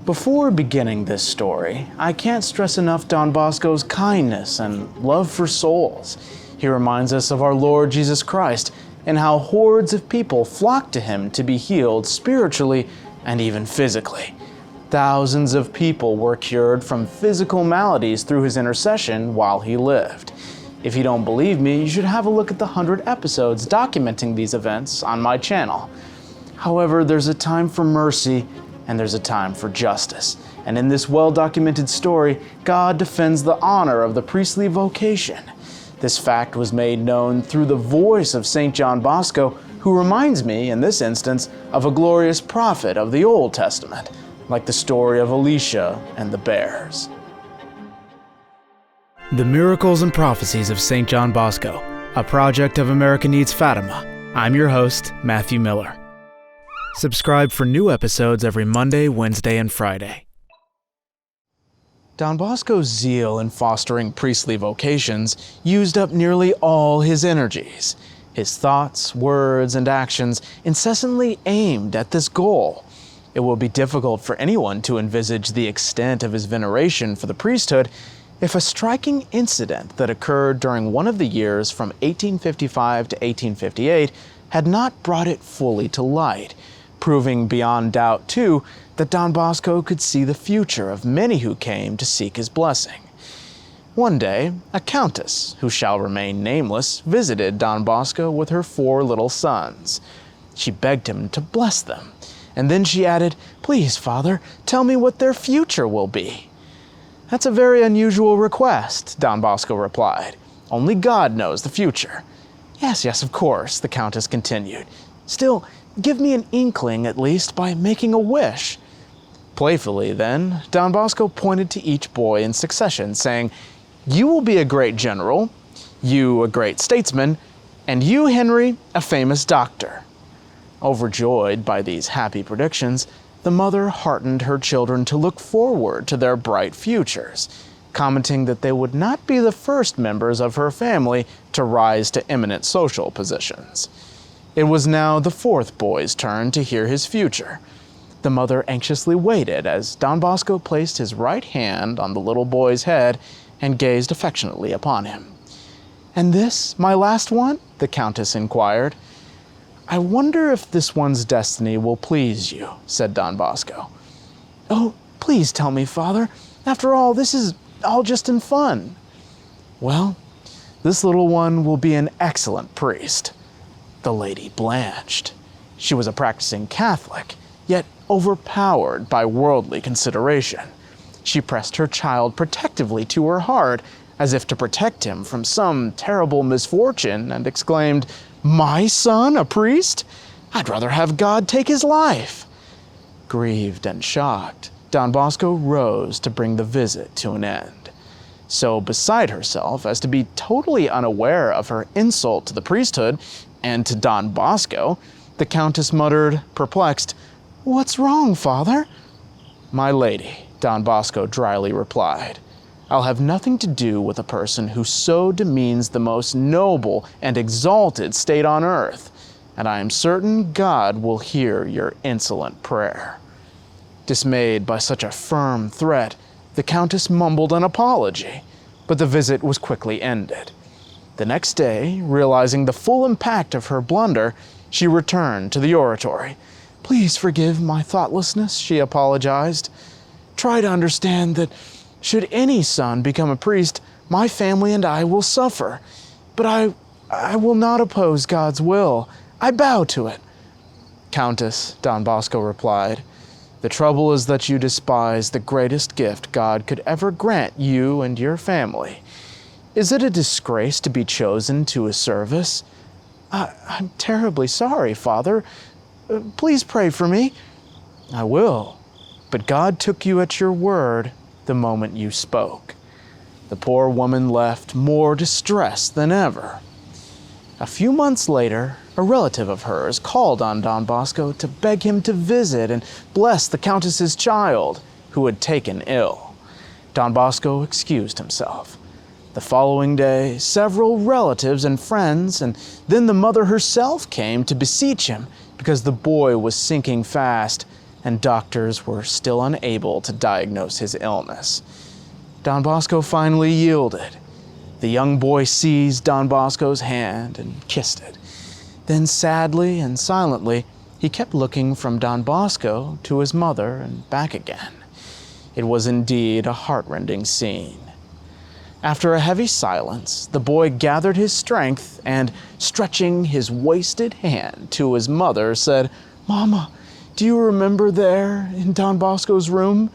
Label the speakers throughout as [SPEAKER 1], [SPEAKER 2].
[SPEAKER 1] Before beginning this story, I can't stress enough Don Bosco's kindness and love for souls. He reminds us of our Lord Jesus Christ and how hordes of people flocked to him to be healed spiritually and even physically. Thousands of people were cured from physical maladies through his intercession while he lived. If you don't believe me, you should have a look at the 100 episodes documenting these events on my channel. However, there's a time for mercy and there's a time for justice. And in this well-documented story, God defends the honor of the priestly vocation. This fact was made known through the voice of St. John Bosco, who reminds me, in this instance, of a glorious prophet of the Old Testament, like the story of Elisha and the bears. The Miracles and Prophecies of St. John Bosco, a project of America Needs Fatima. I'm your host, Matthew Miller. Subscribe for new episodes every Monday, Wednesday, and Friday. Don Bosco's zeal in fostering priestly vocations used up nearly all his energies. His thoughts, words, and actions incessantly aimed at this goal. It will be difficult for anyone to envisage the extent of his veneration for the priesthood if a striking incident that occurred during one of the years from 1855 to 1858 had not brought it fully to light, proving beyond doubt, too, that Don Bosco could see the future of many who came to seek his blessing. One day, a countess, who shall remain nameless, visited Don Bosco with her 4 little sons. She begged him to bless them, and then she added, "Please, Father, tell me what their future will be." "That's a very unusual request," Don Bosco replied. "Only God knows the future." Yes, of course," the countess continued. "Still, give me an inkling at least by making a wish." Playfully then, Don Bosco pointed to each boy in succession, saying, "You will be a great general, you a great statesman, and you, Henry, a famous doctor." Overjoyed by these happy predictions, the mother heartened her children to look forward to their bright futures, commenting that they would not be the first members of her family to rise to eminent social positions. It was now the 4th boy's turn to hear his future. The mother anxiously waited as Don Bosco placed his right hand on the little boy's head and gazed affectionately upon him. "And this, my last one?" the countess inquired. "I wonder if this one's destiny will please you," said Don Bosco. "Oh, please tell me, Father. After all, this is all just in fun." "Well, this little one will be an excellent priest." The lady blanched. She was a practicing Catholic, yet overpowered by worldly consideration. She pressed her child protectively to her heart, as if to protect him from some terrible misfortune, and exclaimed, "My son, a priest? I'd rather have God take his life." Grieved and shocked, Don Bosco rose to bring the visit to an end. So beside herself as to be totally unaware of her insult to the priesthood and to Don Bosco, the countess muttered, perplexed, "What's wrong, Father?" "My lady," Don Bosco dryly replied, "I'll have nothing to do with a person who so demeans the most noble and exalted state on earth, and I am certain God will hear your insolent prayer." Dismayed by such a firm threat, the countess mumbled an apology, but the visit was quickly ended. The next day, realizing the full impact of her blunder, she returned to the oratory. "Please forgive my thoughtlessness," she apologized. "Try to understand that should any son become a priest, my family and I will suffer. But I will not oppose God's will. I bow to it." "Countess," Don Bosco replied, "the trouble is that you despise the greatest gift God could ever grant you and your family. Is it a disgrace to be chosen to his service?" I'm terribly sorry, Father. Please pray for me." "I will, but God took you at your word the moment you spoke." The poor woman left more distressed than ever. A few months later, a relative of hers called on Don Bosco to beg him to visit and bless the countess's child, who had taken ill. Don Bosco excused himself. The following day, several relatives and friends, and then the mother herself came to beseech him because the boy was sinking fast, and doctors were still unable to diagnose his illness. Don Bosco finally yielded. The young boy seized Don Bosco's hand and kissed it. Then sadly and silently, he kept looking from Don Bosco to his mother and back again. It was indeed a heartrending scene. After a heavy silence, the boy gathered his strength and, stretching his wasted hand to his mother, said, "Mama, do you remember there in Don Bosco's room?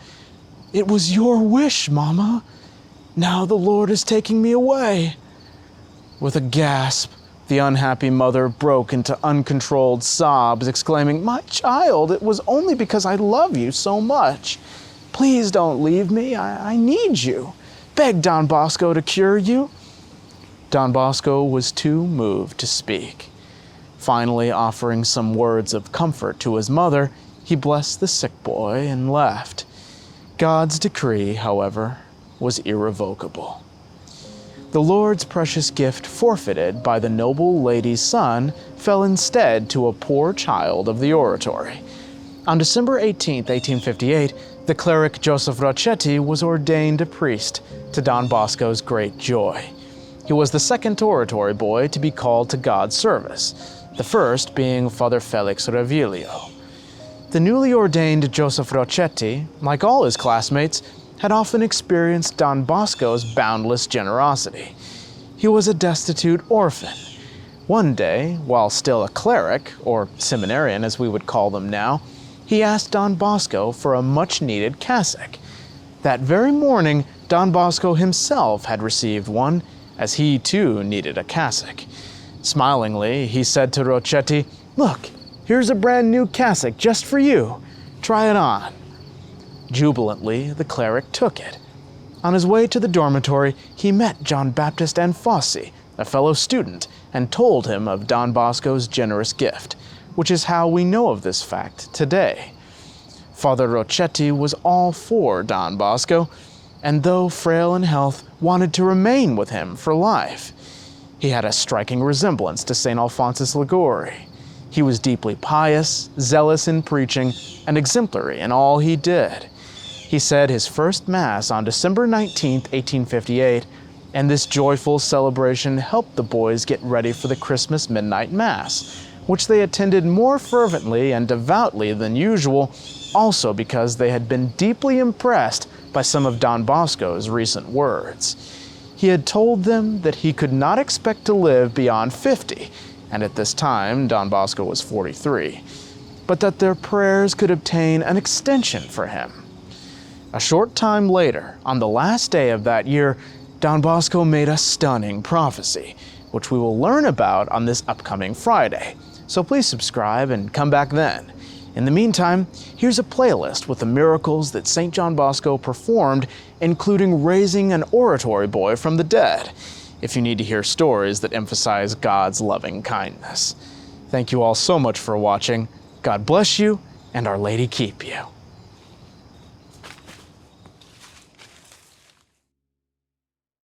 [SPEAKER 1] It was your wish, Mama. Now the Lord is taking me away." With a gasp, the unhappy mother broke into uncontrolled sobs, exclaiming, "My child, it was only because I love you so much. Please don't leave me. I need you. Beg Don Bosco to cure you." Don Bosco was too moved to speak. Finally, offering some words of comfort to his mother, he blessed the sick boy and left. God's decree, however, was irrevocable. The Lord's precious gift forfeited by the noble lady's son fell instead to a poor child of the oratory. On December 18, 1858, the cleric Joseph Rochetti was ordained a priest, to Don Bosco's great joy. He was the second oratory boy to be called to God's service, the first being Father Felix Revilio. The newly ordained Joseph Rochetti, like all his classmates, had often experienced Don Bosco's boundless generosity. He was a destitute orphan. One day, while still a cleric, or seminarian as we would call them now, he asked Don Bosco for a much-needed cassock. That very morning, Don Bosco himself had received one, as he too needed a cassock. Smilingly, he said to Rochetti, "Look, here's a brand new cassock just for you. Try it on." Jubilantly, the cleric took it. On his way to the dormitory, he met John Baptist Anfossi, a fellow student, and told him of Don Bosco's generous gift, which is how we know of this fact today. Father Rochetti was all for Don Bosco, and though frail in health, wanted to remain with him for life. He had a striking resemblance to St. Alphonsus Liguori. He was deeply pious, zealous in preaching, and exemplary in all he did. He said his first Mass on December 19, 1858, and this joyful celebration helped the boys get ready for the Christmas Midnight Mass, which they attended more fervently and devoutly than usual, also because they had been deeply impressed by some of Don Bosco's recent words. He had told them that he could not expect to live beyond 50, and at this time Don Bosco was 43, but that their prayers could obtain an extension for him. A short time later, on the last day of that year, Don Bosco made a stunning prophecy, which we will learn about on this upcoming Friday. So please subscribe and come back then. In the meantime, here's a playlist with the miracles that St. John Bosco performed, including raising an oratory boy from the dead, if you need to hear stories that emphasize God's loving kindness. Thank you all so much for watching. God bless you, and Our Lady keep you.